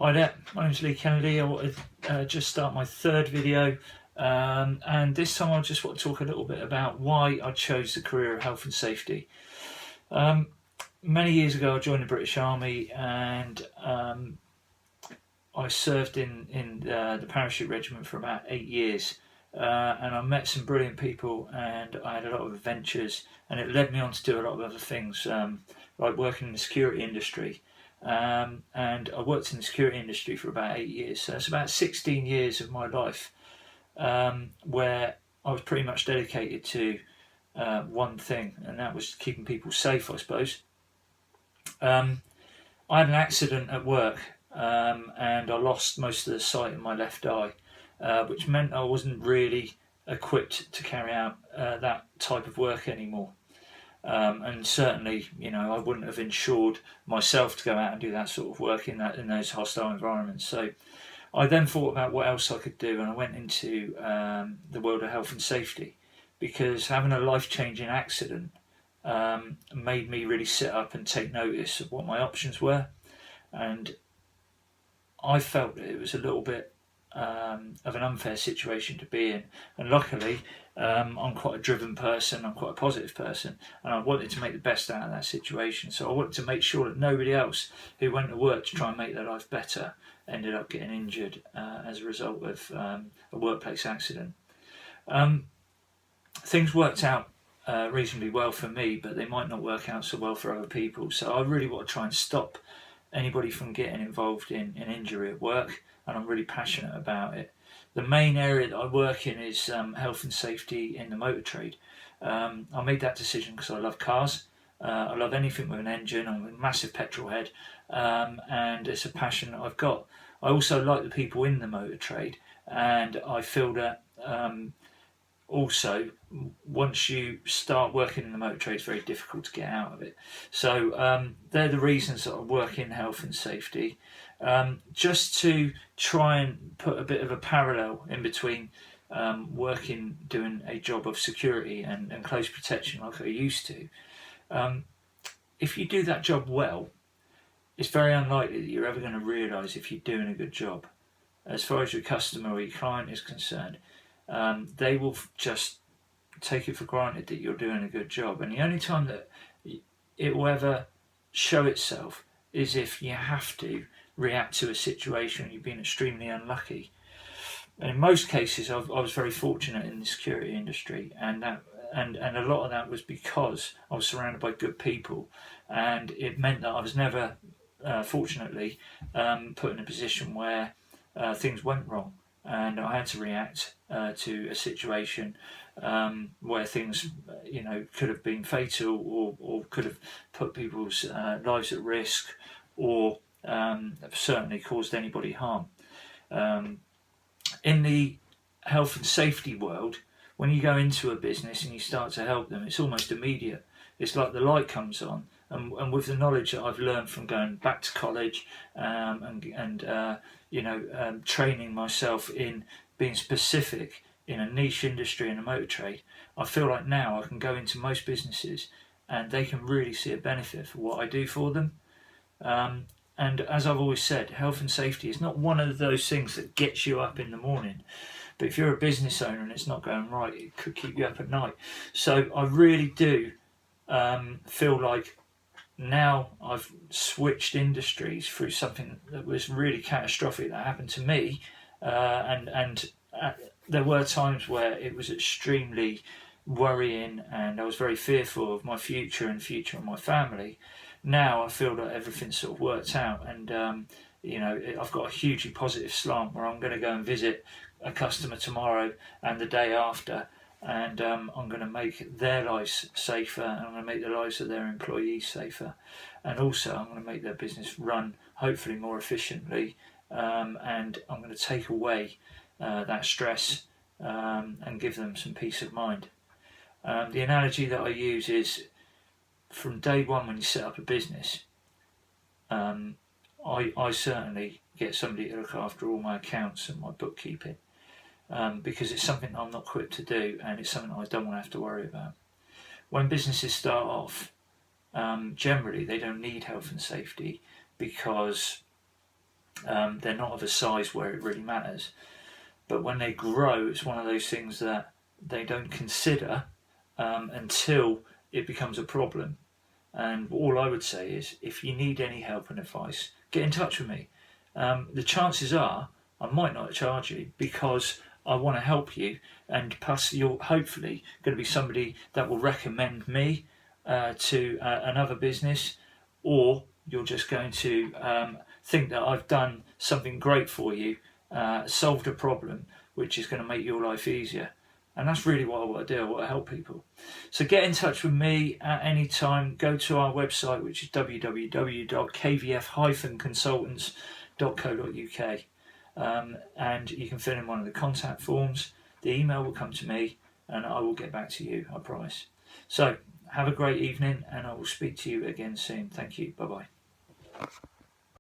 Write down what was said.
Hi there, my name's Lee Kennedy. I want to just start my third video, and this time I just want to talk a little bit about why I chose the career of health and safety. Many years ago I joined the British Army, and I served in the parachute regiment for about 8 years, and I met some brilliant people, and I had a lot of adventures, and it led me on to do a lot of other things, like working in the security industry. And I worked in the security industry for about 8 years, so it's about 16 years of my life, where I was pretty much dedicated to one thing, and that was keeping people safe, I suppose. I had an accident at work, and I lost most of the sight in my left eye, which meant I wasn't really equipped to carry out that type of work anymore. And certainly, I wouldn't have insured myself to go out and do that sort of work in those hostile environments. So I then thought about what else I could do, and I went into the world of health and safety, because having a life-changing accident made me really sit up and take notice of what my options were, and I felt that it was a little bit of an unfair situation to be in. And luckily, I'm quite a driven person, I'm quite a positive person, and I wanted to make the best out of that situation. So I wanted to make sure that nobody else who went to work to try and make their life better ended up getting injured as a result of a workplace accident. Things worked out reasonably well for me, but they might not work out so well for other people. So I really want to try and stop anybody from getting involved in injury at work, and I'm really passionate about it. The main area that I work in is health and safety in the motor trade. I made that decision because I love cars. I love anything with an engine. I'm a massive petrol head, and it's a passion that I've got. I also like the people in the motor trade, and I feel that also, once you start working in the motor trade, it's very difficult to get out of it. So they're the reasons that I work in health and safety. Just to try and put a bit of a parallel in between doing a job of security and close protection like I used to. If you do that job well, it's very unlikely that you're ever going to realise if you're doing a good job. As far as your customer or your client is concerned, they will just take it for granted that you're doing a good job. And the only time that it will ever show itself is if you have to react to a situation and you've been extremely unlucky. And in most cases, I was very fortunate in the security industry, and a lot of that was because I was surrounded by good people, and it meant that I was never, fortunately, put in a position where things went wrong, and I had to react to a situation where things, could have been fatal, or could have put people's lives at risk, or certainly caused anybody harm. In the health and safety world, when you go into a business and you start to help them, it's almost immediate. It's like the light comes on, and with the knowledge that I've learned from going back to college, training myself in being specific in a niche industry in the motor trade, I feel like now I can go into most businesses and they can really see a benefit for what I do for them. And as I've always said, health and safety is not one of those things that gets you up in the morning. But if you're a business owner and it's not going right, it could keep you up at night. So I really do feel like now I've switched industries through something that was really catastrophic that happened to me. And there were times where it was extremely worrying, and I was very fearful of my future and the future of my family. Now I feel that everything's sort of worked out, and I've got a hugely positive slant where I'm going to go and visit a customer tomorrow and the day after, and I'm going to make their lives safer, and I'm going to make the lives of their employees safer, and also I'm going to make their business run hopefully more efficiently, and I'm going to take away that stress and give them some peace of mind. The analogy that I use is, from day one when you set up a business, I certainly get somebody to look after all my accounts and my bookkeeping, because it's something I'm not equipped to do, and it's something I don't want to have to worry about. When businesses start off, generally they don't need health and safety, because They're not of a size where it really matters. But when they grow, it's one of those things that they don't consider until it becomes a problem. And all I would say is, if you need any help and advice, get in touch with me. The chances are I might not charge you, because I want to help you, and plus you're hopefully going to be somebody that will recommend me to another business, or you're just going to think that I've done something great for you, solved a problem which is going to make your life easier. And that's really what I want to do. I want to help people. So get in touch with me at any time. Go to our website, which is www.kvf-consultants.co.uk, and you can fill in one of the contact forms. The email will come to me, and I will get back to you, I promise. So have a great evening, and I will speak to you again soon. Thank you. Bye-bye.